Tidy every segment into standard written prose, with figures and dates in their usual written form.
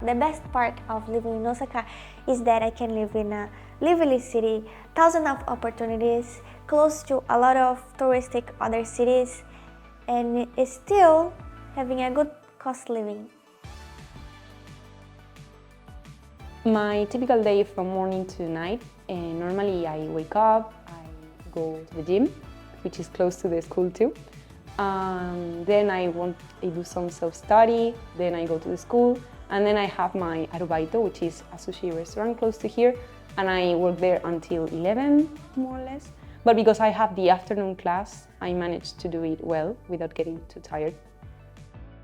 The best part of living in Osaka is that I can live in a lively city, thousands of opportunities, close to a lot of touristic other cities, and is still having a good cost living. My typical day from morning to night, normally I wake up, I go to the gym, which is close to the school too. Then I do some self-study, then I go to the school, and then I have my Arubaito, which is a sushi restaurant close to here, and I work there until 11, more or less. But because I have the afternoon class, I manage to do it well without getting too tired.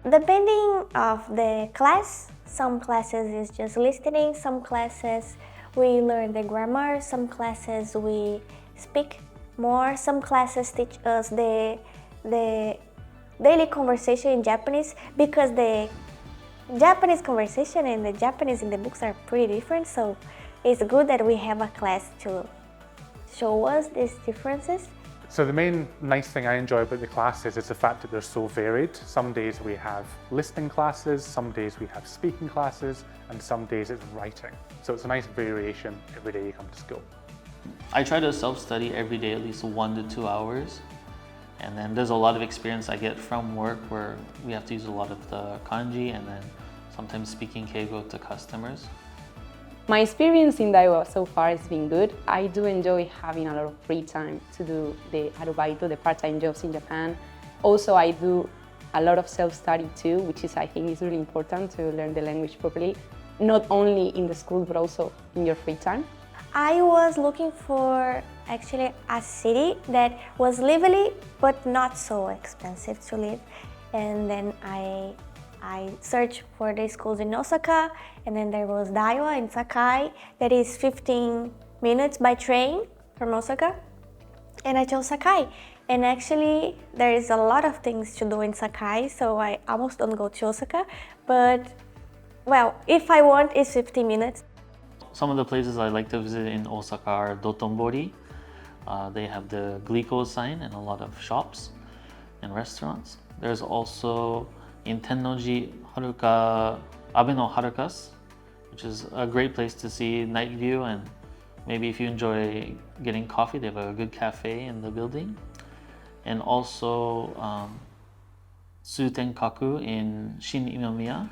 Depending of the class, some classes is just listening, some classes we learn the grammar, some classes we speak more, some classes teach us the daily conversation in Japanese, because the Japanese conversation and the Japanese in the books are pretty different, so it's good that we have a class to show us these differences. So the main nice thing I enjoy about the classes is the fact that they're so varied. Some days we have listening classes, some days we have speaking classes, and some days it's writing. So it's a nice variation every day you come to school. I try to self-study every day at least 1 to 2 hours. And then there's a lot of experience I get from work where we have to use a lot of the kanji and then sometimes speaking keigo to customers. My experience in Daiwa so far has been good. I do enjoy having a lot of free time to do the arubaito, the part-time jobs in Japan. Also, I do a lot of self-study too, which I think is really important to learn the language properly, not only in the school but also in your free time. I was looking for actually a city that was lively but not so expensive to live, and then I searched for the schools in Osaka, and then there was Daiwa in Sakai that is 15 minutes by train from Osaka, and I chose Sakai. And actually there is a lot of things to do in Sakai, so I almost don't go to Osaka, but well, if I want, it's 15 minutes. Some of the places I like to visit in Osaka are Dotonbori. They have the Glico sign and a lot of shops and restaurants. There's also in Tennoji Haruka, Abe no Harukas, which is a great place to see night view, and maybe if you enjoy getting coffee, they have a good cafe in the building. And also Tsutenkaku in Shin Inomiya,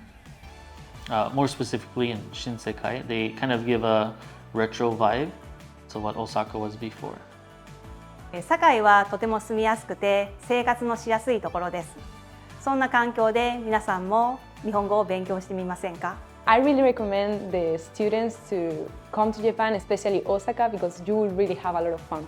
more specifically in Shinsekai. They kind of give a retro vibe to what Osaka was before. 堺はとても住みやすくて生活のしやすいところです。そんな環境で皆さんも日本語を勉強してみませんか? I really recommend the students to come to Japan, especially Osaka, because you will really have a lot of fun.